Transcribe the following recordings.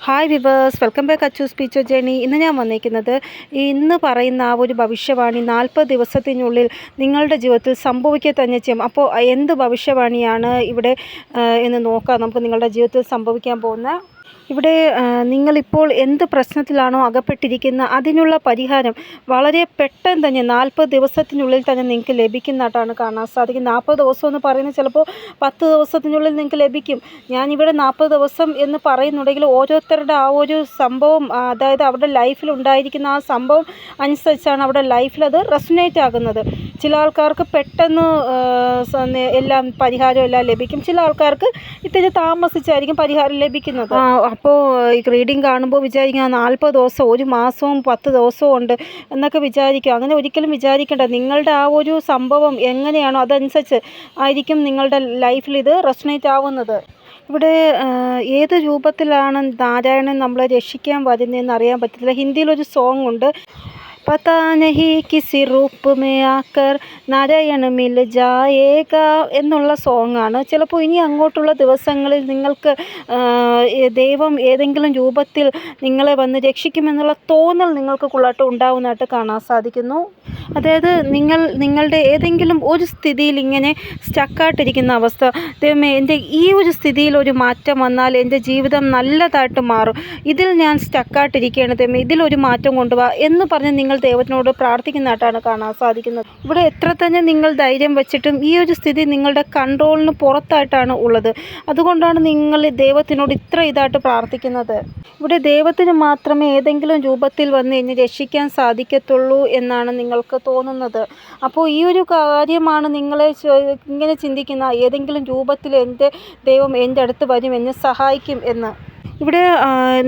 Hi viewers, welcome back Achu speech journey. ഇന്ന് ഞാൻ വന്നിരിക്കുന്നത് ഇന്ന് പറയുന്ന ആ ഒരു ഭവിഷ്യവാണി 40 ദിവസത്തിനുള്ളിൽ നിങ്ങളുടെ ജീവിതത്തിൽ സംഭവിക്കുക തന്നെ ചെയ്യും. അപ്പോൾ എന്ത് ഭവിഷ്യവാണിയാണ് ഇവിടെ എന്ന് നോക്കാം. നമുക്ക് നിങ്ങളുടെ ജീവിതത്തിൽ സംഭവിക്കാൻ പോകുന്ന ഇവിടെ നിങ്ങളിപ്പോൾ എന്ത് പ്രശ്നത്തിലാണോ അകപ്പെട്ടിരിക്കുന്നത് അതിനുള്ള പരിഹാരം വളരെ പെട്ടെന്ന് തന്നെ 40 ദിവസത്തിനുള്ളിൽ തന്നെ നിങ്ങൾക്ക് ലഭിക്കുന്നതായിട്ടാണ് കാണാൻ സാധിക്കും. 40 ദിവസം എന്ന് പറയുന്നത് ചിലപ്പോൾ 10 ദിവസത്തിനുള്ളിൽ നിങ്ങൾക്ക് ലഭിക്കും. ഞാനിവിടെ 40 ദിവസം എന്ന് പറയുന്നുണ്ടെങ്കിൽ ഓരോരുത്തരുടെ ആ ഒരു സംഭവം, അതായത് അവരുടെ ലൈഫിൽ ഉണ്ടായിരിക്കുന്ന ആ സംഭവം അനുസരിച്ചാണ് അവരുടെ ലൈഫിൽ അത് റെസൊനേറ്റ് ആകുന്നത്. ചില ആൾക്കാർക്ക് പെട്ടെന്ന് എല്ലാം പരിഹാരം എല്ലാം ലഭിക്കും, ചില ആൾക്കാർക്ക് ഇത്തിരി താമസിച്ചായിരിക്കും പരിഹാരം ലഭിക്കുന്നത്. അപ്പോൾ ഈ റീഡിങ് കാണുമ്പോൾ വിചാരിക്കുക 40 ദിവസം, ഒരു മാസവും 10 ദിവസവും ഉണ്ട് എന്നൊക്കെ വിചാരിക്കുക. അങ്ങനെ ഒരിക്കലും വിചാരിക്കേണ്ട. നിങ്ങളുടെ ആ ഒരു സംഭവം എങ്ങനെയാണോ അതനുസരിച്ച് ആയിരിക്കും നിങ്ങളുടെ ലൈഫിൽ ഇത് റെസൊനേറ്റ് ആവുന്നത്. ഇവിടെ ഏത് രൂപത്തിലാണ് നാരായണൻ നമ്മളെ രക്ഷിക്കാൻ വരുന്നതെന്ന് അറിയാൻ പറ്റത്തില്ല. ഹിന്ദിയിലൊരു സോങ് ഉണ്ട്, പതാ നഹി കിസി റൂപ്പ് മേ ആക്കർ നാരായണ മിൽ ജായേഗ എന്നുള്ള സോങ്ങാണ്. ചിലപ്പോൾ ഇനി അങ്ങോട്ടുള്ള ദിവസങ്ങളിൽ നിങ്ങൾക്ക് ദൈവം ഏതെങ്കിലും രൂപത്തിൽ നിങ്ങളെ വന്ന് രക്ഷിക്കുമെന്നുള്ള തോന്നൽ നിങ്ങൾക്കുള്ളായിട്ട് ഉണ്ടാവുന്നതായിട്ട് കാണാൻ സാധിക്കുന്നു. അതായത് നിങ്ങളുടെ ഏതെങ്കിലും ഒരു സ്ഥിതിയിൽ ഇങ്ങനെ സ്റ്റക്കായിട്ടിരിക്കുന്ന അവസ്ഥ, ദൈവമേ എൻ്റെ ഈ ഒരു സ്ഥിതിയിൽ ഒരു മാറ്റം വന്നാൽ എൻ്റെ ജീവിതം നല്ലതായിട്ട് മാറും, ഇതിൽ ഞാൻ സ്റ്റക്കായിട്ടിരിക്കുകയാണ് ദൈവമേ, ഇതിലൊരു മാറ്റം കൊണ്ടുപോവാ എന്ന് പറഞ്ഞ് നിങ്ങൾ ദൈവത്തിനോട് പ്രാർത്ഥിക്കുന്നതായിട്ടാണ് കാണാൻ സാധിക്കുന്നത്. ഇവിടെ എത്ര തന്നെ നിങ്ങൾ ധൈര്യം വെച്ചിട്ടും ഈ ഒരു സ്ഥിതി നിങ്ങളുടെ കൺട്രോളിന് പുറത്തായിട്ടാണ് ഉള്ളത്. അതുകൊണ്ടാണ് നിങ്ങൾ ദൈവത്തിനോട് ഇത്ര ഇതായിട്ട് പ്രാർത്ഥിക്കുന്നത്. ഇവിടെ ദൈവത്തിന് മാത്രമേ ഏതെങ്കിലും രൂപത്തിൽ വന്ന് എന്നെ രക്ഷിക്കാൻ സാധിക്കത്തുള്ളൂ എന്നാണ് നിങ്ങൾക്ക് തോന്നുന്നത്. അപ്പോൾ ഈ ഒരു കാര്യമാണ് നിങ്ങളെ ഇങ്ങനെ ചിന്തിക്കുന്ന, ഏതെങ്കിലും രൂപത്തിൽ എൻ്റെ ദൈവം എൻ്റെ അടുത്ത് വരും, എന്നെ സഹായിക്കും എന്ന്. ഇവിടെ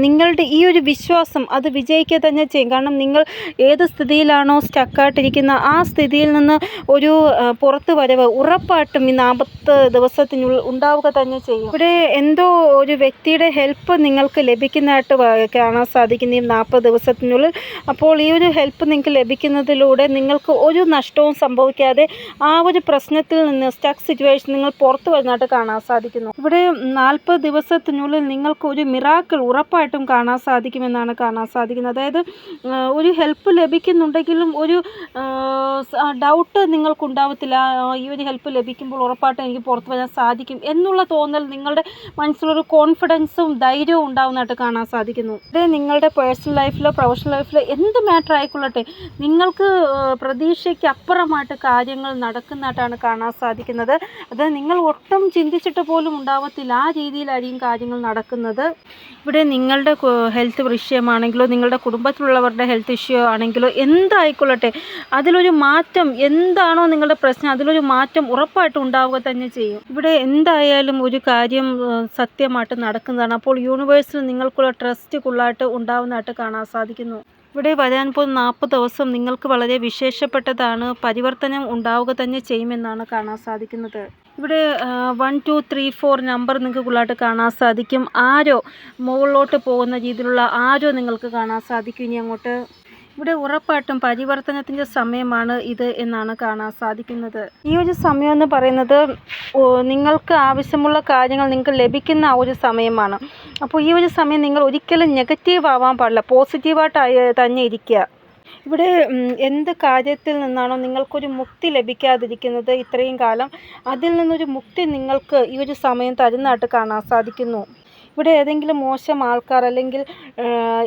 നിങ്ങളുടെ ഈ ഒരു വിശ്വാസം അത് വിജയിക്കുക തന്നെ ചെയ്യും. കാരണം നിങ്ങൾ ഏത് സ്ഥിതിയിലാണോ സ്റ്റക്കായിട്ടിരിക്കുന്ന ആ സ്ഥിതിയിൽ നിന്ന് ഒരു പുറത്ത് വരവ് ഉറപ്പായിട്ടും ഈ 40 ദിവസത്തിനുള്ളിൽ ഉണ്ടാവുക തന്നെ ചെയ്യും. ഇവിടെ എന്തോ ഒരു വ്യക്തിയുടെ ഹെൽപ്പ് നിങ്ങൾക്ക് ലഭിക്കുന്നതായിട്ട് കാണാൻ സാധിക്കും ഈ 40 ദിവസത്തിനുള്ളിൽ. അപ്പോൾ ഈ ഒരു ഹെൽപ്പ് നിങ്ങൾക്ക് ലഭിക്കുന്നതിലൂടെ നിങ്ങൾക്ക് ഒരു നഷ്ടവും സംഭവിക്കാതെ ആ ഒരു പ്രശ്നത്തിൽ നിന്ന്, സ്റ്റക്ക് സിറ്റുവേഷൻ നിങ്ങൾ പുറത്ത് വരുന്നതായിട്ട് കാണാൻ സാധിക്കുന്നു. ഇവിടെ 40 ദിവസത്തിനുള്ളിൽ നിങ്ങൾക്ക് ഒരു മിറാക്കിൾ ഉറപ്പായിട്ടും കാണാൻ സാധിക്കുമെന്നാണ് കാണാൻ സാധിക്കുന്നത്. അതായത് ഒരു ഹെൽപ്പ് ലഭിക്കുന്നുണ്ടെങ്കിലും ഒരു ഡൗട്ട് നിങ്ങൾക്കുണ്ടാവത്തില്ല. ഈ ഒരു ഹെൽപ്പ് ലഭിക്കുമ്പോൾ ഉറപ്പായിട്ടും എനിക്ക് പുറത്ത് വരാൻ സാധിക്കും എന്നുള്ള തോന്നൽ, നിങ്ങളുടെ മനസ്സിലൊരു കോൺഫിഡൻസും ധൈര്യവും ഉണ്ടാവുന്നതായിട്ട് കാണാൻ സാധിക്കുന്നു. ഇത് നിങ്ങളുടെ പേഴ്സണൽ ലൈഫിലോ പ്രൊഫഷണൽ ലൈഫിലോ എന്ത് മാറ്റർ ആയിക്കൊള്ളട്ടെ, നിങ്ങൾക്ക് പ്രതീക്ഷയ്ക്ക് അപ്പുറമായിട്ട് കാര്യങ്ങൾ നടക്കുന്നതായിട്ടാണ് കാണാൻ സാധിക്കുന്നത്. അത് നിങ്ങൾ ഒട്ടും ചിന്തിച്ചിട്ട് പോലും ഉണ്ടാവത്തില്ല, ആ രീതിയിലായിരിക്കും കാര്യങ്ങൾ നടക്കുന്നത്. ഇവിടെ നിങ്ങളുടെ ഹെൽത്ത് വിഷയമാണെങ്കിലോ നിങ്ങളുടെ കുടുംബത്തിലുള്ളവരുടെ ഹെൽത്ത് ഇഷ്യൂ ആണെങ്കിലോ എന്തായിക്കൊള്ളട്ടെ, അതിലൊരു മാറ്റം, എന്താണോ നിങ്ങളുടെ പ്രശ്നം അതിലൊരു മാറ്റം ഉറപ്പായിട്ടും ഉണ്ടാവുക തന്നെ ചെയ്യും. ഇവിടെ എന്തായാലും ഒരു കാര്യം സത്യമായിട്ട് നടക്കുന്നതാണ്. അപ്പോൾ യൂണിവേഴ്സിൽ നിങ്ങൾക്കുള്ള ട്രസ്റ്റ് ഫുള്ളായിട്ട് ഉണ്ടാവുന്നതായിട്ട് കാണാൻ സാധിക്കുന്നു. ഇവിടെ വരാൻ പോകുന്ന 40 ദിവസം നിങ്ങൾക്ക് വളരെ വിശേഷപ്പെട്ടതാണ്. പരിവർത്തനം ഉണ്ടാവുക തന്നെ ചെയ്യുമെന്നാണ് കാണാൻ സാധിക്കുന്നത്. ഇവിടെ 1 2 3 4 നമ്പർ നിങ്ങൾക്ക് കൂടുതലായിട്ട് കാണാൻ സാധിക്കും. ആരോ മുകളിലോട്ട് പോകുന്ന രീതിയിലുള്ള ആരോ നിങ്ങൾക്ക് കാണാൻ സാധിക്കും ഇനി അങ്ങോട്ട്. ഇവിടെ ഉറപ്പായിട്ടും പരിവർത്തനത്തിൻ്റെ സമയമാണ് ഇത് എന്നാണ് കാണാൻ സാധിക്കുന്നത്. ഈ ഒരു സമയം എന്ന് പറയുന്നത് നിങ്ങൾക്ക് ആവശ്യമുള്ള കാര്യങ്ങൾ നിങ്ങൾക്ക് ലഭിക്കുന്ന ആ ഒരു സമയമാണ്. അപ്പോൾ ഈ ഒരു സമയം നിങ്ങൾ ഒരിക്കലും നെഗറ്റീവ് ആവാൻ പാടില്ല, പോസിറ്റീവായിട്ട് തന്നെ ഇരിക്കുക. ഇവിടെ എന്ത് കാര്യത്തിൽ നിന്നാണോ നിങ്ങൾക്കൊരു മുക്തി ലഭിക്കാതിരിക്കുന്നത് ഇത്രയും കാലം, അതിൽ നിന്നൊരു മുക്തി നിങ്ങൾക്ക് ഈ ഒരു സമയം തരുന്നതായിട്ട് കാണാൻ സാധിക്കുന്നു. ഇവിടെ ഏതെങ്കിലും മോശം ആൾക്കാർ അല്ലെങ്കിൽ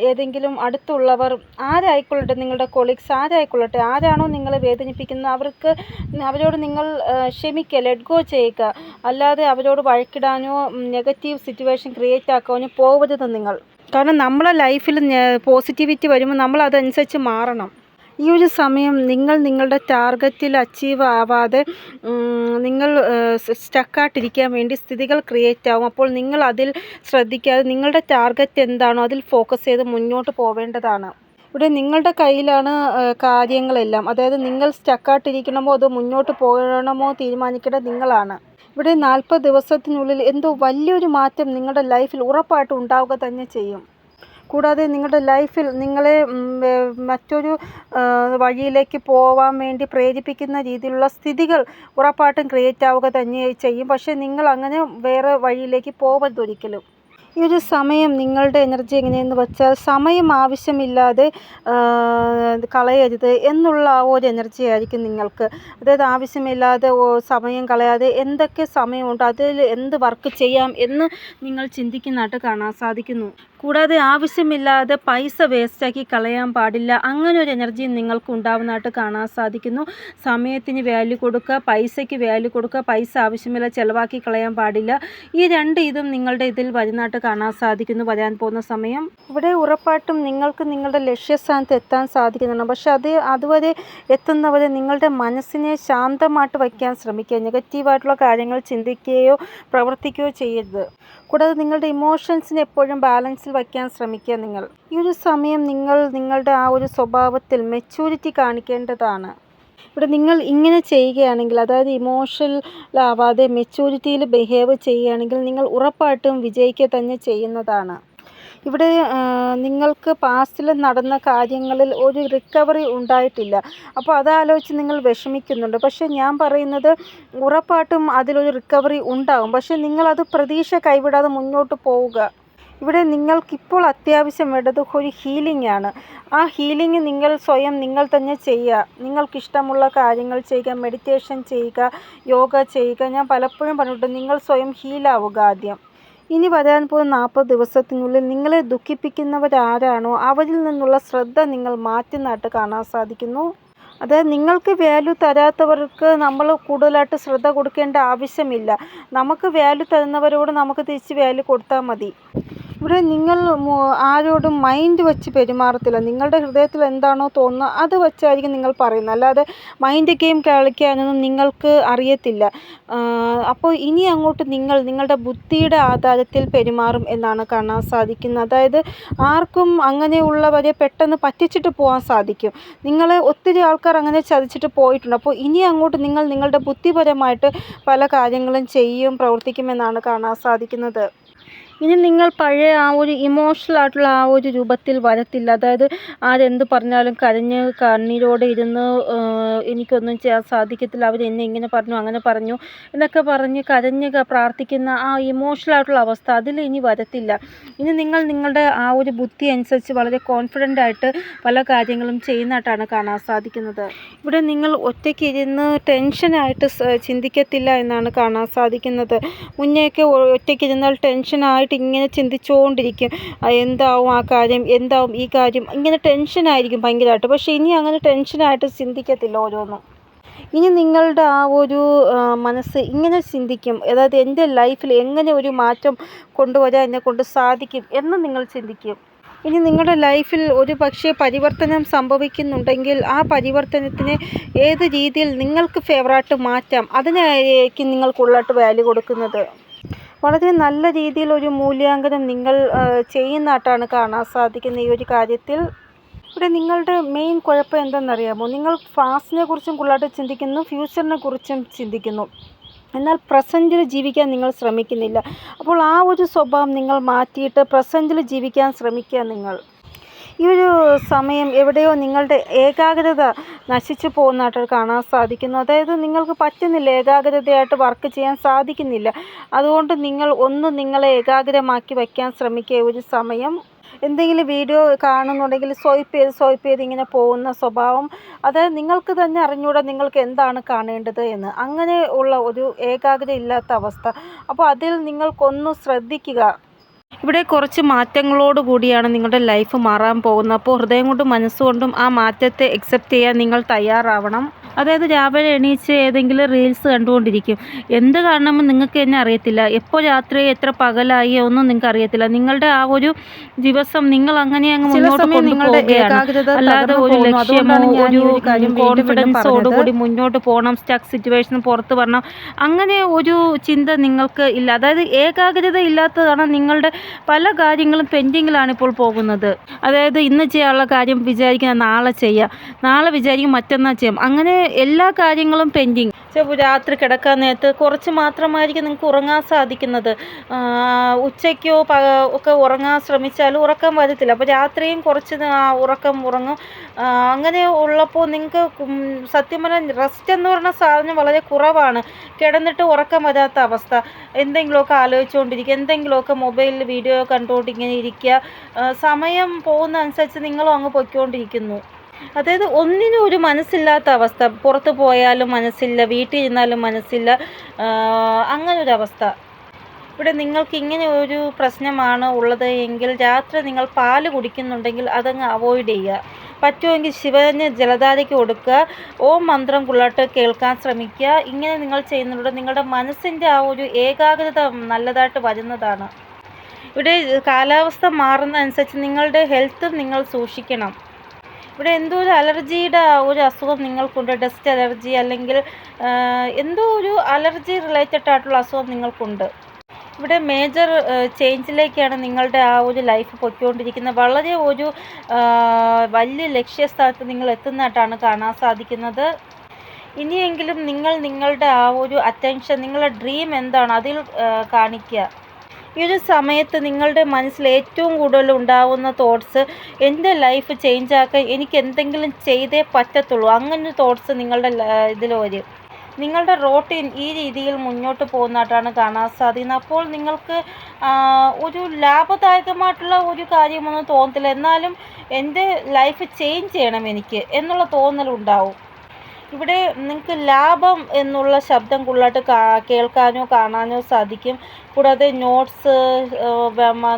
ഏതെങ്കിലും അടുത്തുള്ളവർ ആരായിക്കൊള്ളട്ടെ, നിങ്ങളുടെ കൊളീഗ്സ് ആരായിക്കൊള്ളട്ടെ, ആരാണോ നിങ്ങളെ വേദനിപ്പിക്കുന്നത് അവരോട് നിങ്ങൾ ക്ഷമിക്കുക, ലെറ്റ് ഗോ ചെയ്യുക. അല്ലാതെ അവരോട് വഴക്കിടാനോ നെഗറ്റീവ് സിറ്റുവേഷൻ ക്രിയേറ്റ് ആക്കാനോ പോകരുത് നിങ്ങൾ. കാരണം നമ്മളെ ലൈഫിൽ പോസിറ്റിവിറ്റി വരുമ്പോൾ നമ്മൾ അതനുസരിച്ച് മാറണം. ഈ ഒരു സമയം നിങ്ങളുടെ ടാർഗറ്റിൽ അച്ചീവ് ആവാതെ നിങ്ങൾ സ്റ്റക്കായിട്ടിരിക്കാൻ വേണ്ടി സ്ഥിതികൾ ക്രിയേറ്റ് ആവും. അപ്പോൾ നിങ്ങൾ അതിൽ ശ്രദ്ധിക്കാതെ നിങ്ങളുടെ ടാർഗറ്റ് എന്താണോ അതിൽ ഫോക്കസ് ചെയ്ത് മുന്നോട്ട് പോവേണ്ടതാണ്. ഇവിടെ നിങ്ങളുടെ കയ്യിലാണ് കാര്യങ്ങളെല്ലാം. അതായത് നിങ്ങൾ സ്റ്റക്കായിട്ടിരിക്കണമോ അതോ മുന്നോട്ട് പോകണമോ തീരുമാനിക്കേണ്ടത് നിങ്ങളാണ്. ഇവിടെ 40 ദിവസത്തിനുള്ളിൽ എന്തോ വലിയൊരു മാറ്റം നിങ്ങളുടെ ലൈഫിൽ ഉറപ്പായിട്ടും ഉണ്ടാവുക തന്നെ ചെയ്യും. കൂടാതെ നിങ്ങളുടെ ലൈഫിൽ നിങ്ങളെ മറ്റൊരു വഴിയിലേക്ക് പോവാൻ വേണ്ടി പ്രേരിപ്പിക്കുന്ന രീതിയിലുള്ള സ്ഥിതികൾ ഉറപ്പായിട്ടും ക്രിയേറ്റ് ആവുക തന്നെ ചെയ്യും. പക്ഷേ നിങ്ങൾ അങ്ങനെ വേറെ വഴിയിലേക്ക് പോകരുത് ഒരിക്കലും. ഈ ഒരു സമയം നിങ്ങളുടെ എനർജി എങ്ങനെയെന്ന് വെച്ചാൽ സമയം ആവശ്യമില്ലാതെ കളയരുത് എന്നുള്ള ആ ഒരു എനർജി ആയിരിക്കും നിങ്ങൾക്ക്. അതായത് ആവശ്യമില്ലാതെ സമയം കളയാതെ എന്തൊക്കെ സമയമുണ്ട് അതിൽ എന്ത് വർക്ക് ചെയ്യാം എന്ന് നിങ്ങൾ ചിന്തിക്കുന്നതായിട്ട് കാണാൻ സാധിക്കുന്നു. കൂടാതെ ആവശ്യമില്ലാതെ പൈസ വേസ്റ്റാക്കി കളയാൻ പാടില്ല. അങ്ങനെ ഒരു എനർജി നിങ്ങൾക്ക് ഉണ്ടാവുന്നതായിട്ട് കാണാൻ സാധിക്കുന്നു. സമയത്തിന് വാല്യൂ കൊടുക്കുക, പൈസയ്ക്ക് വാല്യൂ കൊടുക്കുക, പൈസ ആവശ്യമില്ല ചിലവാക്കി കളയാൻ പാടില്ല. ഈ ഇതും നിങ്ങളുടെ ഇതിൽ വരുന്നതായിട്ട് കാണാൻ സാധിക്കുന്നു വരാൻ പോകുന്ന സമയം. ഇവിടെ ഉറപ്പായിട്ടും നിങ്ങൾക്ക് നിങ്ങളുടെ ലക്ഷ്യസ്ഥാനത്ത് എത്താൻ സാധിക്കുന്നുണ്ട്. പക്ഷെ അതുവരെ എത്തുന്നവരെ നിങ്ങളുടെ മനസ്സിനെ ശാന്തമായിട്ട് വയ്ക്കാൻ ശ്രമിക്കുക. നെഗറ്റീവായിട്ടുള്ള കാര്യങ്ങൾ ചിന്തിക്കുകയോ പ്രവർത്തിക്കുകയോ ചെയ്യരുത്. കൂടാതെ നിങ്ങളുടെ ഇമോഷൻസിനെ എപ്പോഴും ബാലൻസിൽ വയ്ക്കാൻ ശ്രമിക്കുക. ഈ ഒരു സമയം നിങ്ങളുടെ ആ ഒരു സ്വഭാവത്തിൽ മെച്യൂരിറ്റി കാണിക്കേണ്ടതാണ്. ഇവിടെ നിങ്ങൾ ഇങ്ങനെ ചെയ്യുകയാണെങ്കിൽ, അതായത് ഇമോഷണലാവാതെ മെച്യൂരിറ്റിയിൽ ബിഹേവ് ചെയ്യുകയാണെങ്കിൽ നിങ്ങൾ ഉറപ്പായിട്ടും വിജയിക്കുക തന്നെ ചെയ്യുന്നതാണ്. ഇവിടെ നിങ്ങൾക്ക് പാസ്റ്റിൽ നടന്ന കാര്യങ്ങളിൽ ഒരു റിക്കവറി ഉണ്ടായിട്ടില്ല. അപ്പോൾ അതാലോചിച്ച് നിങ്ങൾ വിഷമിക്കുന്നുണ്ട്. പക്ഷേ ഞാൻ പറയുന്നത് ഉറപ്പായിട്ടും അതിലൊരു റിക്കവറി ഉണ്ടാകും. പക്ഷേ നിങ്ങളത് പ്രതീക്ഷ കൈവിടാതെ മുന്നോട്ട് പോവുക. ഇവിടെ നിങ്ങൾക്കിപ്പോൾ അത്യാവശ്യം വേണ്ടത് ഒരു ഹീലിംഗ് ആണ്. ആ ഹീലിംഗ് നിങ്ങൾ തന്നെ ചെയ്യുക. നിങ്ങൾക്കിഷ്ടമുള്ള കാര്യങ്ങൾ ചെയ്യുക, മെഡിറ്റേഷൻ ചെയ്യുക, യോഗ ചെയ്യുക. ഞാൻ പലപ്പോഴും പറഞ്ഞിട്ടുണ്ട്, നിങ്ങൾ സ്വയം ഹീലാവുക ആദ്യം. ഇനി വരാൻ പോകുന്ന 40 ദിവസത്തിനുള്ളിൽ നിങ്ങളെ ദുഃഖിപ്പിക്കുന്നവരാരാണോ അവരിൽ നിന്നുള്ള ശ്രദ്ധ നിങ്ങൾ മാറ്റുന്നതായിട്ട് കാണാൻ സാധിക്കുന്നു. അതായത് നിങ്ങൾക്ക് വാല്യൂ തരാത്തവർക്ക് നമ്മൾ കൂടുതലായിട്ട് ശ്രദ്ധ കൊടുക്കേണ്ട ആവശ്യമില്ല. നമുക്ക് വാല്യൂ തരുന്നവരോട് നമുക്ക് തിരിച്ച് വാല്യൂ കൊടുത്താൽ മതി. ഇവിടെ നിങ്ങൾ ആരോടും മൈൻഡ് വെച്ച് പെരുമാറത്തില്ല. നിങ്ങളുടെ ഹൃദയത്തിൽ എന്താണോ തോന്നുന്നത് അത് വെച്ചായിരിക്കും നിങ്ങൾ പറയുന്നത്. അല്ലാതെ മൈൻഡ് ഗെയിം കളിക്കാനൊന്നും നിങ്ങൾക്ക് അറിയത്തില്ല. അപ്പോൾ ഇനി അങ്ങോട്ട് നിങ്ങളുടെ ബുദ്ധിയുടെ ആധാരത്തിൽ പെരുമാറും എന്നാണ് കാണാൻ സാധിക്കുന്നത്. അതായത് ആർക്കും അങ്ങനെയുള്ളവരെ പെട്ടെന്ന് പറ്റിച്ചിട്ട് പോകാൻ സാധിക്കും. നിങ്ങളെ ഒത്തിരി ആൾക്കാർ അങ്ങനെ ചതിച്ചിട്ട് പോയിട്ടുണ്ട്. അപ്പോൾ ഇനി അങ്ങോട്ട് നിങ്ങളുടെ ബുദ്ധിപരമായിട്ട് പല കാര്യങ്ങളും പ്രവർത്തിക്കുമെന്നാണ് കാണാൻ സാധിക്കുന്നത്. ഇനി നിങ്ങൾ പഴയ ആ ഒരു ഇമോഷണലായിട്ടുള്ള ആ ഒരു രൂപത്തിൽ വരത്തില്ല. അതായത് ആരെന്ത് പറഞ്ഞാലും കരഞ്ഞ് കണ്ണീരോടെ ഇരുന്ന് എനിക്കൊന്നും ചെയ്യാൻ സാധിക്കത്തില്ല, അവരെന്നെ ഇങ്ങനെ പറഞ്ഞു അങ്ങനെ പറഞ്ഞു എന്നൊക്കെ പറഞ്ഞ് കരഞ്ഞ് പ്രാർത്ഥിക്കുന്ന ആ ഇമോഷണലായിട്ടുള്ള അവസ്ഥ അതിൽ ഇനി വരത്തില്ല. ഇനി നിങ്ങളുടെ ആ ഒരു ബുദ്ധി അനുസരിച്ച് വളരെ കോൺഫിഡൻ്റ് ആയിട്ട് പല കാര്യങ്ങളും ചെയ്യുന്നതായിട്ടാണ് കാണാൻ സാധിക്കുന്നത്. ഇവിടെ നിങ്ങൾ ഒറ്റയ്ക്ക് ഇരുന്ന് ടെൻഷനായിട്ട് ചിന്തിക്കത്തില്ല എന്നാണ് കാണാൻ സാധിക്കുന്നത്. മുന്നേയൊക്കെ ഒറ്റയ്ക്ക് ഇരുന്നാൽ ടെൻഷനായിട്ട് ഇങ്ങനെ ചിന്തിച്ചുകൊണ്ടിരിക്കും. എന്താവും ആ കാര്യം, എന്താവും ഈ കാര്യം, ഇങ്ങനെ ടെൻഷനായിരിക്കും ഭയങ്കരമായിട്ട്. പക്ഷേ ഇനി അങ്ങനെ ടെൻഷനായിട്ട് ചിന്തിക്കത്തില്ല ഓരോന്നും. ഇനി നിങ്ങളുടെ ആ ഒരു മനസ്സ് ഇങ്ങനെ ചിന്തിക്കും, അതായത് എൻ്റെ ലൈഫിൽ എങ്ങനെ ഒരു മാറ്റം കൊണ്ടുവരാൻ എന്നെക്കൊണ്ട് സാധിക്കും എന്ന് നിങ്ങൾ ചിന്തിക്കും. ഇനി നിങ്ങളുടെ ലൈഫിൽ ഒരു പക്ഷേ പരിവർത്തനം സംഭവിക്കുന്നുണ്ടെങ്കിൽ ആ പരിവർത്തനത്തിനെ ഏത് രീതിയിൽ നിങ്ങൾക്ക് ഫേവറായിട്ട് മാറ്റാം അതിനായിരിക്കും നിങ്ങൾ കൂടുതലായിട്ട് വാല്യൂ കൊടുക്കുന്നത്. വളരെ നല്ല രീതിയിൽ ഒരു മൂല്യാങ്കനം നിങ്ങൾ ചെയ്യുന്നതായിട്ടാണ് കാണാൻ സാധിക്കുന്നത് ഈ ഒരു കാര്യത്തിൽ. ഇവിടെ നിങ്ങളുടെ മെയിൻ കുഴപ്പം എന്തെന്നറിയാമോ? നിങ്ങൾ പാസ്റ്റിനെ കുറിച്ചും കൂടുതലായിട്ട് ചിന്തിക്കുന്നു, ഫ്യൂച്ചറിനെ കുറിച്ചും ചിന്തിക്കുന്നു. എന്നാൽ പ്രസൻറ്റിൽ ജീവിക്കാൻ നിങ്ങൾ ശ്രമിക്കുന്നില്ല. അപ്പോൾ ആ ഒരു സ്വഭാവം നിങ്ങൾ മാറ്റിയിട്ട് പ്രസൻറ്റിൽ ജീവിക്കാൻ ശ്രമിക്കുക നിങ്ങൾ. ഈ ഒരു സമയം എവിടെയോ നിങ്ങളുടെ ഏകാഗ്രത നശിച്ചു പോകുന്നതായിട്ട് കാണാൻ സാധിക്കുന്നു. അതായത് നിങ്ങൾക്ക് പറ്റുന്നില്ല, ഏകാഗ്രതയായിട്ട് വർക്ക് ചെയ്യാൻ സാധിക്കുന്നില്ല. അതുകൊണ്ട് നിങ്ങളെ ഏകാഗ്രമാക്കി വയ്ക്കാൻ ശ്രമിക്കുക ഒരു സമയം. എന്തെങ്കിലും വീഡിയോ കാണുന്നുണ്ടെങ്കിൽ സ്വൈപ്പ് ചെയ്ത് ഇങ്ങനെ പോകുന്ന സ്വഭാവം, അതായത് നിങ്ങൾക്ക് തന്നെ അറിഞ്ഞൂടാ നിങ്ങൾക്ക് എന്താണ് കാണേണ്ടത് എന്ന്. അങ്ങനെ ഉള്ള ഒരു ഏകാഗ്രത ഇല്ലാത്ത അവസ്ഥ. അപ്പോൾ അതിൽ നിങ്ങൾക്കൊന്ന് ശ്രദ്ധിക്കുക. ഇവിടെ കുറച്ച് മാറ്റങ്ങളോട് കൂടിയാണ് നിങ്ങളുടെ ലൈഫ് മാറാൻ പോകുന്നത്. അപ്പോൾ ഹൃദയം കൊണ്ടും മനസ്സുകൊണ്ടും ആ മാറ്റത്തെ അക്സെപ്റ്റ് ചെയ്യാൻ നിങ്ങൾ തയ്യാറാവണം. അതായത് രാവിലെ എണീച്ച് ഏതെങ്കിലും റീൽസ് കണ്ടുകൊണ്ടിരിക്കും. എന്ത് കാണണമെന്ന് നിങ്ങൾക്ക് തന്നെ അറിയത്തില്ല. എപ്പോൾ രാത്രി എത്ര പകലായി ഒന്നും നിങ്ങൾക്ക് അറിയത്തില്ല. നിങ്ങളുടെ ആ ഒരു ദിവസം നിങ്ങൾ അങ്ങനെ അങ്ങ് മുന്നോട്ട് കൊണ്ടുപോവുകയാണ്. അല്ലാതെ ഒരു ലക്ഷ്യമോ ഒരു കോൺഫിഡൻസോടുകൂടി മുന്നോട്ട് പോകണം, സ്റ്റക്ക് സിറ്റുവേഷൻ പുറത്ത് വരണം, അങ്ങനെ ഒരു ചിന്ത നിങ്ങൾക്ക് ഇല്ല. അതായത് ഏകാഗ്രത ഇല്ലാത്തതാണ് നിങ്ങളുടെ പല കാര്യങ്ങളും പെൻഡിങ്ങിലാണ് ഇപ്പോൾ പോകുന്നത്. അതായത് ഇന്ന് ചെയ്യാനുള്ള കാര്യം വിചാരിക്കുന്ന നാളെ ചെയ്യാം, നാളെ വിചാരിക്കും മറ്റന്നാൾ ചെയ്യാം, അങ്ങനെ എല്ലാ കാര്യങ്ങളും പെൻഡിങ്. രാത്രി കിടക്കാൻ നേരത്ത് കുറച്ച് മാത്രമായിരിക്കും നിങ്ങൾക്ക് ഉറങ്ങാൻ സാധിക്കുന്നത്. ഉച്ചയ്ക്കോ ഒക്കെ ഉറങ്ങാൻ ശ്രമിച്ചാലും ഉറക്കം വരത്തില്ല. അപ്പോൾ രാത്രിയും കുറച്ച് ഉറക്കം ഉറങ്ങും. അങ്ങനെ ഉള്ളപ്പോൾ നിങ്ങൾക്ക് സത്യം പറഞ്ഞാൽ റെസ്റ്റ് എന്ന് പറയുന്ന സാധനം വളരെ കുറവാണ്. കിടന്നിട്ട് ഉറക്കം വരാത്ത അവസ്ഥ, എന്തെങ്കിലുമൊക്കെ ആലോചിച്ചുകൊണ്ടിരിക്കുക, എന്തെങ്കിലുമൊക്കെ മൊബൈലിൽ വീഡിയോ കണ്ടുകൊണ്ട് ഇങ്ങനെ ഇരിക്കുക. സമയം പോകുന്ന അനുസരിച്ച് നിങ്ങളും അങ്ങ് പൊയ്ക്കൊണ്ടിരിക്കുന്നു. അതായത് ഒന്നിനും ഒരു മനസ്സില്ലാത്ത അവസ്ഥ. പുറത്ത് പോയാലും മനസ്സില്ല, വീട്ടിൽ ഇരുന്നാലും മനസ്സില്ല, അങ്ങനൊരവസ്ഥ. ഇവിടെ നിങ്ങൾക്ക് ഇങ്ങനെ ഒരു പ്രശ്നമാണ് ഉള്ളത് എങ്കിൽ രാത്രി നിങ്ങൾ പാല് കുടിക്കുന്നുണ്ടെങ്കിൽ അതങ്ങ് അവോയ്ഡ് ചെയ്യുക. പറ്റുമെങ്കിൽ ശിവന് ജലധാരയ്ക്ക് കൊടുക്കുക, ഓം മന്ത്രം കുള്ളാട്ട് കേൾക്കാൻ ശ്രമിക്കുക. ഇങ്ങനെ നിങ്ങൾ ചെയ്യുന്നതിലൂടെ നിങ്ങളുടെ മനസ്സിൻ്റെ ആ ഒരു ഏകാഗ്രത നല്ലതായിട്ട് വരുന്നതാണ്. ഇവിടെ കാലാവസ്ഥ മാറുന്ന അനുസരിച്ച് നിങ്ങളുടെ ഹെൽത്തും നിങ്ങൾ സൂക്ഷിക്കണം. ഇവിടെ എന്തോ ഒരു അലർജിയുടെ ഒരു അസുഖം നിങ്ങൾക്കുണ്ട്, ഡസ്റ്റ് അലർജി അല്ലെങ്കിൽ എന്തോ ഒരു അലർജി റിലേറ്റഡ് ആയിട്ടുള്ള അസുഖം നിങ്ങൾക്കുണ്ട്. ഇവിടെ മേജർ ചേഞ്ചിലേക്കാണ് നിങ്ങളുടെ ആ ഒരു ലൈഫ് പൊയ്ക്കൊണ്ടിരിക്കുന്നത്. വളരെ ഒരു വലിയ ലക്ഷ്യസ്ഥാനത്ത് നിങ്ങൾ എത്തുന്നതായിട്ടാണ് കാണാൻ സാധിക്കുന്നത്. ഇനിയെങ്കിലും നിങ്ങൾ നിങ്ങളുടെ ആ ഒരു അറ്റൻഷൻ, നിങ്ങളുടെ ഡ്രീം എന്താണ് അതിൽ കാണിക്കുക. ഈ ഒരു സമയത്ത് നിങ്ങളുടെ മനസ്സിൽ ഏറ്റവും കൂടുതൽ ഉണ്ടാകുന്ന തോട്ട്സ്, എൻ്റെ ലൈഫ് ചേഞ്ച് ആക്കാൻ എനിക്ക് എന്തെങ്കിലും ചെയ്തേ പറ്റത്തുള്ളൂ, അങ്ങനെ തോട്ട്സ് നിങ്ങളുടെ ഇതിൽ വരും. നിങ്ങളുടെ റൂട്ടീൻ ഈ രീതിയിൽ മുന്നോട്ട് പോകുന്നതായിട്ടാണ് കാണാൻ സാധിക്കുന്നത്. അപ്പോൾ നിങ്ങൾക്ക് ഒരു ലാഭദായകമായിട്ടുള്ള ഒരു കാര്യമൊന്നും തോന്നത്തില്ല, എന്നാലും എൻ്റെ ലൈഫ് ചേഞ്ച് ചെയ്യണം എനിക്ക് എന്നുള്ള തോന്നലുണ്ടാവും. ഇവിടെ നിങ്ങൾക്ക് ലാഭം എന്നുള്ള ശബ്ദം കൂടുതലായിട്ട് കേൾക്കാനോ കാണാനോ സാധിക്കും. കൂടാതെ നോട്ട്സ്,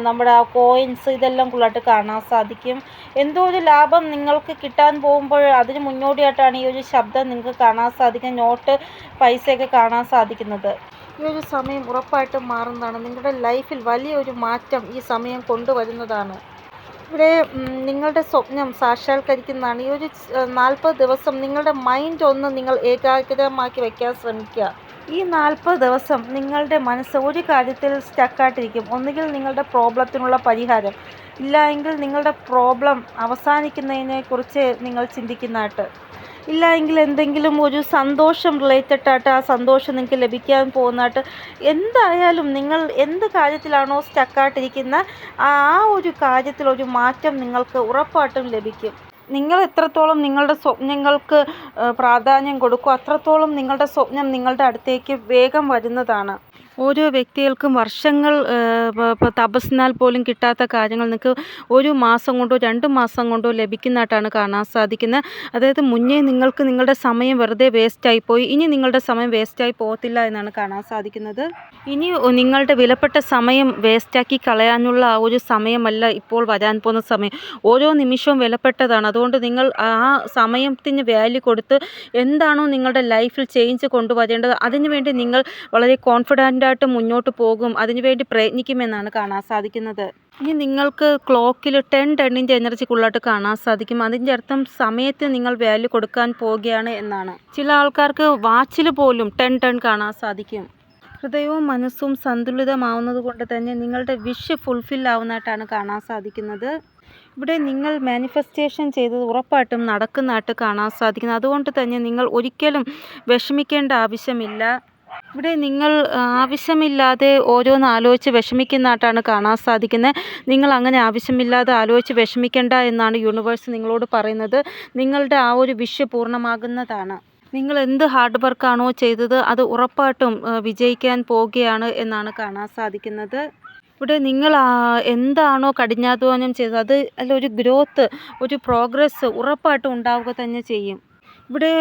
നമ്മുടെ ആ കോയിൻസ്, ഇതെല്ലാം കൂടുതലായിട്ട് കാണാൻ സാധിക്കും. എന്തോ ഒരു ലാഭം നിങ്ങൾക്ക് കിട്ടാൻ പോകുമ്പോൾ അതിന് മുന്നോടിയായിട്ടാണ് ഈ ഒരു ശബ്ദം നിങ്ങൾക്ക് കാണാൻ സാധിക്കും, നോട്ട്, പൈസയൊക്കെ കാണാൻ സാധിക്കുന്നത്. ഈ ഒരു സമയം ഉറപ്പായിട്ടും മാറുന്നതാണ്. നിങ്ങളുടെ ലൈഫിൽ വലിയൊരു മാറ്റം ഈ സമയം കൊണ്ടുവരുന്നതാണ്. ഇവിടെ നിങ്ങളുടെ സ്വപ്നം സാക്ഷാത്കരിക്കുന്നതാണ്. ഈ ഒരു 40 ദിവസം നിങ്ങളുടെ മൈൻഡ് ഒന്ന് നിങ്ങൾ ഏകാഗ്രമാക്കി വയ്ക്കാൻ ശ്രമിക്കുക. ഈ 40 ദിവസം നിങ്ങളുടെ മനസ്സ് ഒരു കാര്യത്തിൽ സ്റ്റക്കായിട്ടിരിക്കും. ഒന്നുകിൽ നിങ്ങളുടെ പ്രോബ്ലത്തിനുള്ള പരിഹാരം, ഇല്ല എങ്കിൽ നിങ്ങളുടെ പ്രോബ്ലം അവസാനിക്കുന്നതിനെക്കുറിച്ച് നിങ്ങൾ ചിന്തിക്കുന്നതായിട്ട്, ഇല്ല എങ്കിൽ എന്തെങ്കിലും ഒരു സന്തോഷം റിലേറ്റഡ് ആയിട്ട് ആ സന്തോഷം നിങ്ങൾക്ക് ലഭിക്കാൻ പോകുന്നതായിട്ട്. എന്തായാലും നിങ്ങൾ എന്ത് കാര്യത്തിലാണോ സ്റ്റക്കായിട്ടിരിക്കുന്ന ആ ഒരു കാര്യത്തിൽ ഒരു മാറ്റം നിങ്ങൾക്ക് ഉറപ്പായിട്ടും ലഭിക്കും. നിങ്ങൾ എത്രത്തോളം നിങ്ങളുടെ സ്വപ്നങ്ങൾക്ക് പ്രാധാന്യം കൊടുക്കും, അത്രത്തോളം നിങ്ങളുടെ സ്വപ്നം നിങ്ങളുടെ അടുത്തേക്ക് വേഗം വരുന്നതാണ്. ഓരോ വ്യക്തികൾക്കും വർഷങ്ങൾ തപസ്സിനാൽ പോലും കിട്ടാത്ത കാര്യങ്ങൾ നിങ്ങൾക്ക് ഒരു മാസം കൊണ്ടോ 2 മാസം കൊണ്ടോ ലഭിക്കുന്നതായിട്ടാണ് കാണാൻ സാധിക്കുന്നത്. അതായത് മുന്നേ നിങ്ങൾക്ക് നിങ്ങളുടെ സമയം വെറുതെ വേസ്റ്റായിപ്പോയി, ഇനി നിങ്ങളുടെ സമയം വേസ്റ്റായി പോകത്തില്ല എന്നാണ് കാണാൻ സാധിക്കുന്നത്. ഇനി നിങ്ങളുടെ വിലപ്പെട്ട സമയം വേസ്റ്റാക്കി കളയാനുള്ള ആ ഒരു സമയമല്ല ഇപ്പോൾ വരാൻ പോകുന്ന സമയം. ഓരോ നിമിഷവും വിലപ്പെട്ടതാണ്. അതുകൊണ്ട് നിങ്ങൾ ആ സമയത്തിന് വാല്യൂ കൊടുത്ത് എന്താണോ നിങ്ങളുടെ ലൈഫിൽ ചേഞ്ച് കൊണ്ടുവരേണ്ടത് അതിനുവേണ്ടി നിങ്ങൾ വളരെ കോൺഫിഡൻ്റായിട്ട് മുന്നോട്ട് പോകും, അതിനുവേണ്ടി പ്രയത്നിക്കുമെന്നാണ് കാണാൻ സാധിക്കുന്നത്. ഇനി നിങ്ങൾക്ക് ക്ലോക്കിൽ 10 എനർജി കൂടുതലായിട്ട് കാണാൻ സാധിക്കും. അതിൻ്റെ അർത്ഥം സമയത്ത് നിങ്ങൾ വാല്യൂ കൊടുക്കാൻ പോവുകയാണ് എന്നാണ്. ചില ആൾക്കാർക്ക് വാച്ചിൽ പോലും 10 കാണാൻ സാധിക്കും. ഹൃദയവും മനസ്സും സന്തുലിതമാവുന്നത് കൊണ്ട് തന്നെ നിങ്ങളുടെ വിഷ് ഫുൾഫിൽ ആവുന്നതായിട്ടാണ് കാണാൻ സാധിക്കുന്നത്. ഇവിടെ നിങ്ങൾ മാനിഫെസ്റ്റേഷൻ ചെയ്തത് ഉറപ്പായിട്ടും നടക്കുന്നതായിട്ട് കാണാൻ സാധിക്കുന്നത്. അതുകൊണ്ട് തന്നെ നിങ്ങൾ ഒരിക്കലും വിഷമിക്കേണ്ട ആവശ്യമില്ല. ഇവിടെ നിങ്ങൾ ആവശ്യമില്ലാതെ ഓരോന്ന് ആലോചിച്ച് വിഷമിക്കുന്നതായിട്ടാണ് കാണാൻ സാധിക്കുന്നത്. നിങ്ങൾ അങ്ങനെ ആവശ്യമില്ലാതെ ആലോചിച്ച് വിഷമിക്കേണ്ട എന്നാണ് യൂണിവേഴ്സ് നിങ്ങളോട് പറയുന്നത്. നിങ്ങളുടെ ആ ഒരു വിഷ് പൂർണ്ണമാകുന്നതാണ്. നിങ്ങൾ എന്ത് ഹാർഡ് വർക്കാണോ ചെയ്തത് അത് ഉറപ്പായിട്ടും വിജയിക്കാൻ പോവുകയാണ് എന്നാണ് കാണാൻ സാധിക്കുന്നത്. ഇവിടെ നിങ്ങൾ എന്താണോ കഠിനാധ്വാനം ചെയ്തത് അത് ഒരു ഗ്രോത്ത്, ഒരു പ്രോഗ്രസ് ഉറപ്പായിട്ടും ഉണ്ടാവുക തന്നെ ചെയ്യും. ഇവിടെ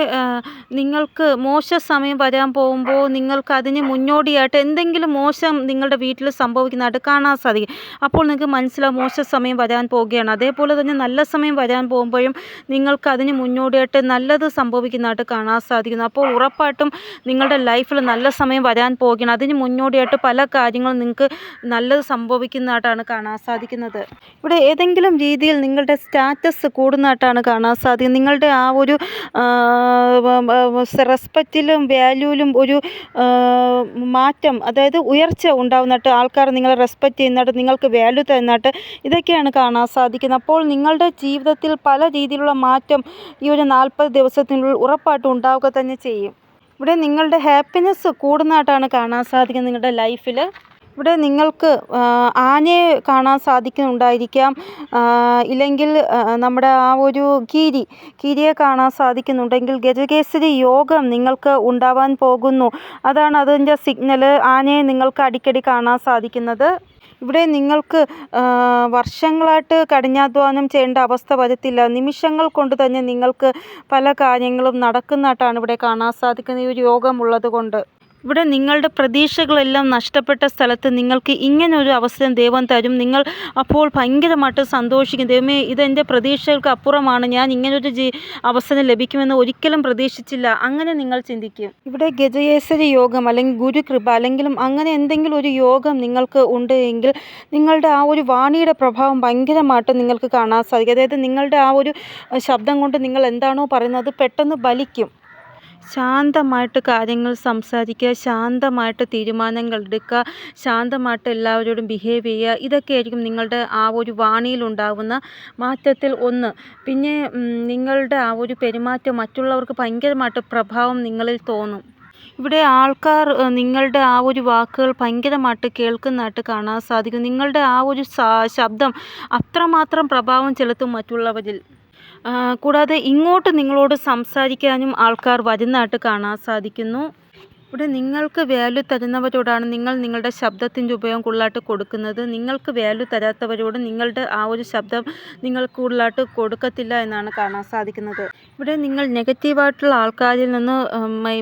നിങ്ങൾക്ക് മോശ സമയം വരാൻ പോകുമ്പോൾ നിങ്ങൾക്ക് അതിന് മുന്നോടിയായിട്ട് എന്തെങ്കിലും മോശം നിങ്ങളുടെ വീട്ടിൽ സംഭവിക്കുന്നതായിട്ട് കാണാൻ സാധിക്കും. അപ്പോൾ നിങ്ങൾക്ക് മനസ്സിലാവും മോശ സമയം വരാൻ പോവുകയാണ്. അതേപോലെ തന്നെ നല്ല സമയം വരാൻ പോകുമ്പോഴും നിങ്ങൾക്ക് അതിന് മുന്നോടിയായിട്ട് നല്ലത് സംഭവിക്കുന്നതായിട്ട് കാണാൻ സാധിക്കുന്നു. അപ്പോൾ ഉറപ്പായിട്ടും നിങ്ങളുടെ ലൈഫിൽ നല്ല സമയം വരാൻ പോവുകയാണ്. അതിന് മുന്നോടിയായിട്ട് പല കാര്യങ്ങളും നിങ്ങൾക്ക് നല്ലത് സംഭവിക്കുന്നതായിട്ടാണ് കാണാൻ സാധിക്കുന്നത്. ഇവിടെ ഏതെങ്കിലും രീതിയിൽ നിങ്ങളുടെ സ്റ്റാറ്റസ് കൂടുന്നതായിട്ടാണ് കാണാൻ സാധിക്കുന്നത്. നിങ്ങളുടെ ആ ഒരു റെസ്പെക്റ്റിലും വാല്യൂവിലും ഒരു മാറ്റം, അതായത് ഉയർച്ച ഉണ്ടാവുന്നതായിട്ട്, ആൾക്കാർ നിങ്ങളെ റെസ്പെക്റ്റ് ചെയ്യുന്നതായിട്ട്, നിങ്ങൾക്ക് വാല്യൂ തരുന്നതായിട്ട് ഇതൊക്കെയാണ് കാണാൻ സാധിക്കുന്നത്. അപ്പോൾ നിങ്ങളുടെ ജീവിതത്തിൽ പല രീതിയിലുള്ള മാറ്റം ഈ ഒരു 40 ദിവസത്തിനുള്ളിൽ ഉറപ്പായിട്ടും ഉണ്ടാവുക തന്നെ ചെയ്യും. ഇവിടെ നിങ്ങളുടെ ഹാപ്പിനെസ് കൂടുന്നതായിട്ടാണ് കാണാൻ സാധിക്കുന്നത് നിങ്ങളുടെ ലൈഫിൽ. ഇവിടെ നിങ്ങൾക്ക് ആനയെ കാണാൻ സാധിക്കുന്നുണ്ടായിരിക്കാം, ഇല്ലെങ്കിൽ നമ്മുടെ ആ ഒരു കീരിയെ കാണാൻ സാധിക്കുന്നുണ്ടെങ്കിൽ ഗജകേസരി യോഗം നിങ്ങൾക്ക് ഉണ്ടാവാൻ പോകുന്നു. അതാണ് അതിൻ്റെ സിഗ്നൽ. ആനയെ നിങ്ങൾക്ക് അടിക്കടി കാണാൻ സാധിക്കുന്നത്. ഇവിടെ നിങ്ങൾക്ക് വർഷങ്ങളായിട്ട് കഠിനാധ്വാനം ചെയ്യേണ്ട അവസ്ഥ വരത്തില്ല. നിമിഷങ്ങൾ കൊണ്ട് തന്നെ നിങ്ങൾക്ക് പല കാര്യങ്ങളും നടക്കുന്നതായിട്ടാണ് ഇവിടെ കാണാൻ സാധിക്കുന്നത്, ഈ ഒരു യോഗമുള്ളത് കൊണ്ട്. ഇവിടെ നിങ്ങളുടെ പ്രതീക്ഷകളെല്ലാം നഷ്ടപ്പെട്ട സ്ഥലത്ത് നിങ്ങൾക്ക് ഇങ്ങനൊരു അവസരം ദൈവം തരും. നിങ്ങൾ അപ്പോൾ ഭയങ്കരമായിട്ട് സന്തോഷിക്കും. ദൈവമേ, ഇതെൻ്റെ പ്രതീക്ഷകൾക്ക് അപ്പുറമാണ്, ഞാൻ ഇങ്ങനൊരു അവസരം ലഭിക്കുമെന്ന് ഒരിക്കലും പ്രതീക്ഷിച്ചില്ല, അങ്ങനെ നിങ്ങൾ ചിന്തിക്കും. ഇവിടെ ഗജകേസരി യോഗം അല്ലെങ്കിൽ ഗുരുകൃപ അല്ലെങ്കിലും അങ്ങനെ എന്തെങ്കിലും ഒരു യോഗം നിങ്ങൾക്ക് ഉണ്ട് എങ്കിൽ നിങ്ങളുടെ ആ ഒരു വാണിയുടെ പ്രഭാവം ഭയങ്കരമായിട്ട് നിങ്ങൾക്ക് കാണാൻ സാധിക്കും. അതായത് നിങ്ങളുടെ ആ ഒരു ശബ്ദം കൊണ്ട് നിങ്ങൾ എന്താണോ പറയുന്നത് അത് പെട്ടെന്ന് ബലിക്കും. ശാന്തമായിട്ട് കാര്യങ്ങൾ സംസാരിക്കുക, ശാന്തമായിട്ട് തീരുമാനങ്ങൾ എടുക്കുക, ശാന്തമായിട്ട് എല്ലാവരോടും ബിഹേവ് ചെയ്യുക. ഇതൊക്കെയായിരിക്കും നിങ്ങളുടെ ആ ഒരു വാണിയിലുണ്ടാകുന്ന മാറ്റത്തിൽ ഒന്ന്. പിന്നെ നിങ്ങളുടെ ആ ഒരു പെരുമാറ്റം മറ്റുള്ളവർക്ക് ഭയങ്കരമായിട്ട് പ്രഭാവം നിങ്ങളിൽ തോന്നും. ഇവിടെ ആൾക്കാർ നിങ്ങളുടെ ആ ഒരു വാക്കുകൾ ഭയങ്കരമായിട്ട് കേൾക്കുന്നതായിട്ട് കാണാൻ സാധിക്കും. നിങ്ങളുടെ ആ ഒരു ശബ്ദം അത്രമാത്രം പ്രഭാവം ചെലുത്തും മറ്റുള്ളവരിൽ. കൂടാതെ ഇങ്ങോട്ട് നിങ്ങളോട് സംസാരിക്കാനും ആൾക്കാർ വരുന്നതായിട്ട് കാണാൻ സാധിക്കുന്നു. ഇവിടെ നിങ്ങൾക്ക് വാല്യൂ തരുന്നവരോടാണ് നിങ്ങൾ നിങ്ങളുടെ ശബ്ദത്തിൻ്റെ ഉപയോഗം കൂടുതലായിട്ട് കൊടുക്കുന്നത്. നിങ്ങൾക്ക് വാല്യൂ തരാത്തവരോട് നിങ്ങളുടെ ആ ഒരു ശബ്ദം നിങ്ങൾ കൂടുതലായിട്ട് കൊടുക്കത്തില്ല എന്നാണ് കാണാൻ സാധിക്കുന്നത്. ഇവിടെ നിങ്ങൾ നെഗറ്റീവായിട്ടുള്ള ആൾക്കാരിൽ നിന്ന്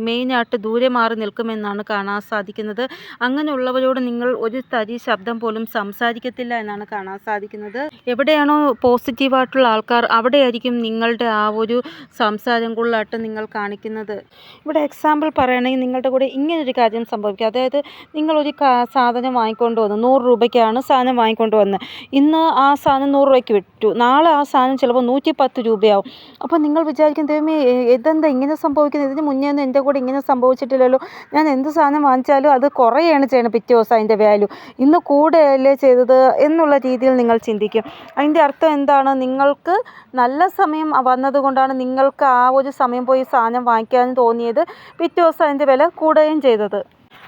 മെയിനായിട്ട് ദൂരെ മാറി നിൽക്കുമെന്നാണ് കാണാൻ സാധിക്കുന്നത്. അങ്ങനെയുള്ളവരോട് നിങ്ങൾ ഒരു തരി ശബ്ദം പോലും സംസാരിക്കത്തില്ല എന്നാണ് കാണാൻ സാധിക്കുന്നത്. എവിടെയാണോ പോസിറ്റീവായിട്ടുള്ള ആൾക്കാർ അവിടെയായിരിക്കും നിങ്ങളുടെ ആ ഒരു സംസാരം കൂടുതലായിട്ട് നിങ്ങൾ കാണിക്കുന്നത്. ഇവിടെ എക്സാമ്പിൾ പറയുകയാണെങ്കിൽ നിങ്ങളുടെ കൂടെ ഇങ്ങനൊരു കാര്യം സംഭവിക്കുക. അതായത് നിങ്ങളൊരു സാധനം വാങ്ങിക്കൊണ്ട് വന്നു, 100 രൂപയ്ക്കാണ് സാധനം വാങ്ങിക്കൊണ്ട് വന്നത്. ഇന്ന് ആ സാധനം 100 രൂപയ്ക്ക് വിറ്റു, നാളെ ആ സാധനം ചിലപ്പോൾ 110 രൂപയാവും. അപ്പോൾ നിങ്ങൾ വിചാരിക്കും, ദൈവമേ ഇതെന്താ ഇങ്ങനെ സംഭവിക്കുന്നത്, ഇതിന് മുന്നേ ഒന്നും എൻ്റെ കൂടെ ഇങ്ങനെ സംഭവിച്ചിട്ടില്ലല്ലോ, ഞാൻ എന്ത് സാധനം വാങ്ങിച്ചാലും അത് കുറയാണ് ചെയ്യണം പിറ്റേ ദിവസം അതിൻ്റെ വാല്യൂ, ഇന്ന് കൂടുകയല്ലേ ചെയ്തത് എന്നുള്ള രീതിയിൽ നിങ്ങൾ ചിന്തിക്കും. അതിൻ്റെ അർത്ഥം എന്താണ്? നിങ്ങൾക്ക് നല്ല സമയം വന്നതുകൊണ്ടാണ് നിങ്ങൾക്ക് ആ ഒരു സമയം പോയി സാധനം വാങ്ങിക്കാൻ തോന്നിയത്, പിറ്റേ ദിവസം അതിൻ്റെ വില കൂടുകയും ചെയ്തത്.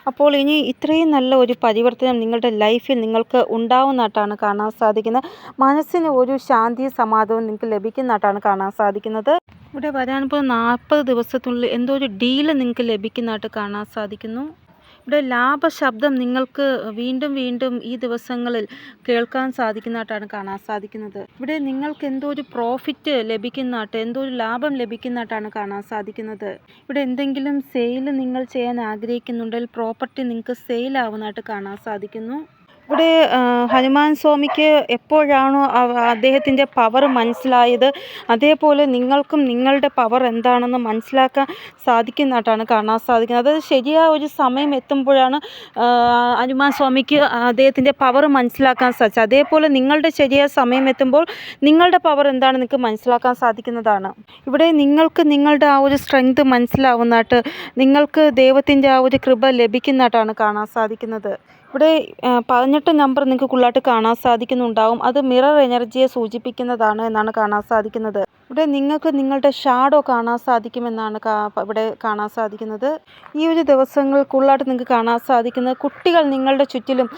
അപ്പോൾ ഇനി ഇത്രയും നല്ല ഒരു പരിവർത്തനം നിങ്ങളുടെ ലൈഫിൽ നിങ്ങൾക്ക് ഉണ്ടാവുന്നതായിട്ടാണ് കാണാൻ സാധിക്കുന്നത്. മനസ്സിന് ഒരു ശാന്തിയും സമാധാനവും നിങ്ങൾക്ക് ലഭിക്കുന്നതായിട്ടാണ് കാണാൻ സാധിക്കുന്നത്. ഇവിടെ വരാൻ പോകുന്ന 40 ദിവസത്തിനുള്ളിൽ എന്തോ ഒരു ഡീല് നിങ്ങൾക്ക് ലഭിക്കുന്നതായിട്ട് കാണാൻ സാധിക്കുന്നു. ഇവിടെ ലാഭശബ്ദം നിങ്ങൾക്ക് വീണ്ടും വീണ്ടും ഈ ദിവസങ്ങളിൽ കേൾക്കാൻ സാധിക്കുന്നതായിട്ടാണ് കാണാൻ സാധിക്കുന്നത്. ഇവിടെ നിങ്ങൾക്ക് എന്തോ ഒരു പ്രോഫിറ്റ് ലഭിക്കുന്നതായിട്ട്, എന്തോ ഒരു ലാഭം ലഭിക്കുന്നതായിട്ടാണ് കാണാൻ സാധിക്കുന്നത്. ഇവിടെ എന്തെങ്കിലും സെയിൽ നിങ്ങൾ ചെയ്യാൻ ആഗ്രഹിക്കുന്നുണ്ടെങ്കിൽ പ്രോപ്പർട്ടി നിങ്ങൾക്ക് സെയിലാവുന്നതായിട്ട് കാണാൻ സാധിക്കുന്നു. ഇവിടെ ഹനുമാൻ സ്വാമിക്ക് എപ്പോഴാണോ അദ്ദേഹത്തിൻ്റെ പവർ മനസ്സിലായത്, അതേപോലെ നിങ്ങൾക്കും നിങ്ങളുടെ പവർ എന്താണെന്ന് മനസ്സിലാക്കാൻ സാധിക്കുന്നതായിട്ടാണ് കാണാൻ സാധിക്കുന്നത്. അതായത് ശരിയായ ഒരു സമയം എത്തുമ്പോഴാണ് ഹനുമാൻ സ്വാമിക്ക് അദ്ദേഹത്തിൻ്റെ പവർ മനസ്സിലാക്കാൻ സാധിച്ചത്. അതേപോലെ നിങ്ങളുടെ ശരിയായ സമയം എത്തുമ്പോൾ നിങ്ങളുടെ പവർ എന്താണെന്ന് നിങ്ങൾക്ക് മനസ്സിലാക്കാൻ സാധിക്കുന്നതാണ്. ഇവിടെ നിങ്ങൾക്ക് നിങ്ങളുടെ ആ ഒരു സ്ട്രെങ്ത് മനസ്സിലാവുന്നതായിട്ട്, നിങ്ങൾക്ക് ദൈവത്തിൻ്റെ ആ ഒരു കൃപ ലഭിക്കുന്നതായിട്ടാണ് കാണാൻ സാധിക്കുന്നത്. ഇവിടെ 18 നമ്പർ നിങ്ങൾക്ക് കൂടുതലായിട്ട് കാണാൻ സാധിക്കുന്നുണ്ടാവും. അത് മിറർ എനർജിയെ സൂചിപ്പിക്കുന്നതാണ് എന്നാണ് കാണാൻ സാധിക്കുന്നത്. ഇവിടെ നിങ്ങൾക്ക് നിങ്ങളുടെ ഷാഡോ കാണാൻ സാധിക്കുമെന്നാണ് ഇവിടെ കാണാൻ സാധിക്കുന്നത്. ഈ ഒരു ദിവസങ്ങൾ കൂടുതലായിട്ട് നിങ്ങൾക്ക് കാണാൻ സാധിക്കുന്നത് കുട്ടികൾ നിങ്ങളുടെ ചുറ്റിലും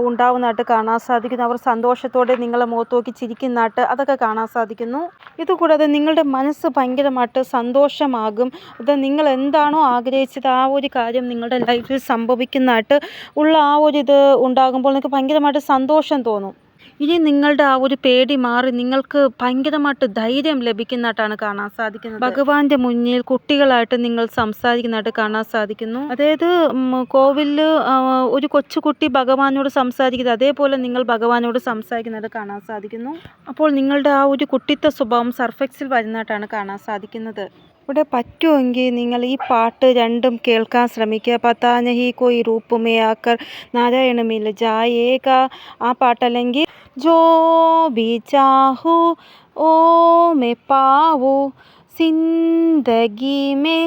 ഉണ്ടാവുന്നതായിട്ട് കാണാൻ സാധിക്കുന്നു. അവർ സന്തോഷത്തോടെ നിങ്ങളെ മുഖത്ത് നോക്കി ചിരിക്കുന്നതായിട്ട് അതൊക്കെ കാണാൻ സാധിക്കുന്നു. ഇതുകൂടാതെ നിങ്ങളുടെ മനസ്സ് ഭയങ്കരമായിട്ട് സന്തോഷമാകും. അത് നിങ്ങൾ എന്താണോ ആഗ്രഹിച്ചത് ആ ഒരു കാര്യം നിങ്ങളുടെ ലൈഫിൽ സംഭവിക്കുന്നതായിട്ട് ഉള്ള ആ ഒരു ഇത് ഉണ്ടാകുമ്പോൾ നിങ്ങൾക്ക് ഭയങ്കരമായിട്ട് സന്തോഷം തോന്നും. ഇനി നിങ്ങളുടെ ആ ഒരു പേടി മാറി നിങ്ങൾക്ക് ഭയങ്കരമായിട്ട് ധൈര്യം ലഭിക്കുന്നതായിട്ടാണ് കാണാൻ സാധിക്കുന്നത്. ഭഗവാന്റെ മുന്നിൽ കുട്ടികളായിട്ട് നിങ്ങൾ സംസാരിക്കുന്നതായിട്ട് കാണാൻ സാധിക്കുന്നു. അതായത് കോവിലിൽ ഒരു കൊച്ചുകുട്ടി ഭഗവാനോട് സംസാരിക്കുന്നത്, അതേപോലെ നിങ്ങൾ ഭഗവാനോട് സംസാരിക്കുന്നതായിട്ട് കാണാൻ സാധിക്കുന്നു. അപ്പോൾ നിങ്ങളുടെ ആ ഒരു കുട്ടിത്വ സ്വഭാവം സർഫെക്സിൽ വരുന്നതായിട്ടാണ് കാണാൻ സാധിക്കുന്നത്. ഇവിടെ പറ്റുമെങ്കിൽ നിങ്ങൾ ഈ പാട്ട് രണ്ടും കേൾക്കാൻ ശ്രമിക്കുക. പതാ നഹി കോയി റൂപ് മേ ആക്കർ നാരായണ മിൽ ജായേഗ, ആ പാട്ടല്ലെങ്കിൽ ജോ ബി ചാഹു ഓ മേ പാവു സിന്ദഗി മേ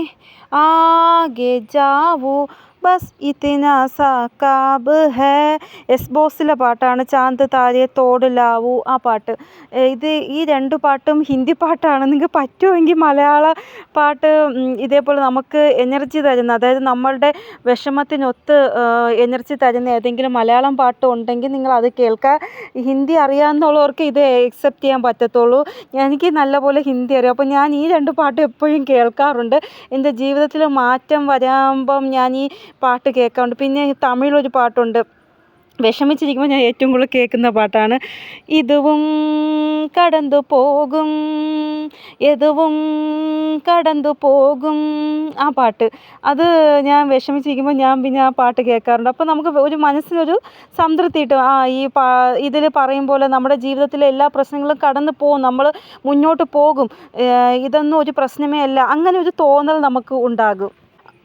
ആകെ ജാവു ബസ് ഇത്തിന സാ കാബ് ഹേ. എസ് ബോസിലെ പാട്ടാണ് ചാന്ത് താരെ തോട് ലാവു ആ പാട്ട്. ഈ 2 പാട്ടും ഹിന്ദി പാട്ടാണ്. നിങ്ങൾക്ക് പറ്റുമെങ്കിൽ മലയാള പാട്ട് ഇതേപോലെ നമുക്ക് എനർജി തരുന്ന, അതായത് നമ്മളുടെ വിഷമത്തിനൊത്ത് എനർജി തരുന്ന ഏതെങ്കിലും മലയാളം പാട്ട് ഉണ്ടെങ്കിൽ നിങ്ങളത് കേൾക്കുക. ഹിന്ദി അറിയാവുന്നവർക്ക് ഇത് അക്സെപ്റ്റ് ചെയ്യാൻ പറ്റത്തുള്ളൂ. എനിക്ക് നല്ലപോലെ ഹിന്ദി അറിയാം. അപ്പോൾ ഞാൻ ഈ 2 പാട്ടും എപ്പോഴും കേൾക്കാറുണ്ട്. എൻ്റെ ജീവിതത്തിൽ മാറ്റം വരാമ്പം ഞാൻ ഈ പാട്ട് കേൾക്കാറുണ്ട്. പിന്നെ തമിഴിലൊരു പാട്ടുണ്ട്, വിഷമിച്ചിരിക്കുമ്പോൾ ഞാൻ ഏറ്റവും കൂടുതൽ കേൾക്കുന്ന പാട്ടാണ്. ഇതുവും കടന്നു പോകും, എതുവും കടന്നു പോകും ആ പാട്ട്. അത് ഞാൻ വിഷമിച്ചിരിക്കുമ്പോൾ ഞാൻ പിന്നെ ആ പാട്ട് കേൾക്കാറുണ്ട്. അപ്പോൾ നമുക്ക് ഒരു മനസ്സിനൊരു സംതൃപ്തി കിട്ടും. ഇതിൽ പറയും പോലെ നമ്മുടെ ജീവിതത്തിലെ എല്ലാ പ്രശ്നങ്ങളും കടന്നു പോകും, നമ്മൾ മുന്നോട്ട് പോകും, ഇതൊന്നും ഒരു പ്രശ്നമേ അല്ല, അങ്ങനെ ഒരു തോന്നൽ നമുക്ക് ഉണ്ടാകും.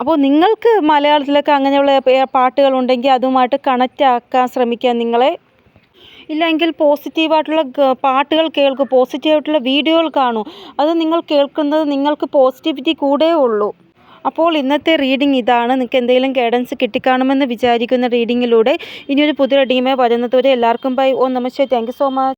അപ്പോൾ നിങ്ങൾക്ക് മലയാളത്തിലൊക്കെ അങ്ങനെയുള്ള പാട്ടുകളുണ്ടെങ്കിൽ അതുമായിട്ട് കണക്റ്റ് ആക്കാൻ ശ്രമിക്കുക നിങ്ങളെ. ഇല്ലെങ്കിൽ പോസിറ്റീവായിട്ടുള്ള പാട്ടുകൾ കേൾക്കൂ, പോസിറ്റീവായിട്ടുള്ള വീഡിയോകൾ കാണൂ. അത് നിങ്ങൾ കേൾക്കുന്നത് നിങ്ങൾക്ക് പോസിറ്റിവിറ്റി കൂടെ ഉള്ളൂ. അപ്പോൾ ഇന്നത്തെ റീഡിംഗ് ഇതാണ്. നിങ്ങൾക്ക് എന്തെങ്കിലും ഗൈഡൻസ് കിട്ടിക്കാണുമെന്ന് വിചാരിക്കുന്ന റീഡിങ്ങിലൂടെ. ഇനിയൊരു പുതിയ റീഡിങ്ങുമായി വരുന്നതുവരെ എല്ലാവർക്കും ബൈ. ഓം നമസ്തേ. Thank you so much.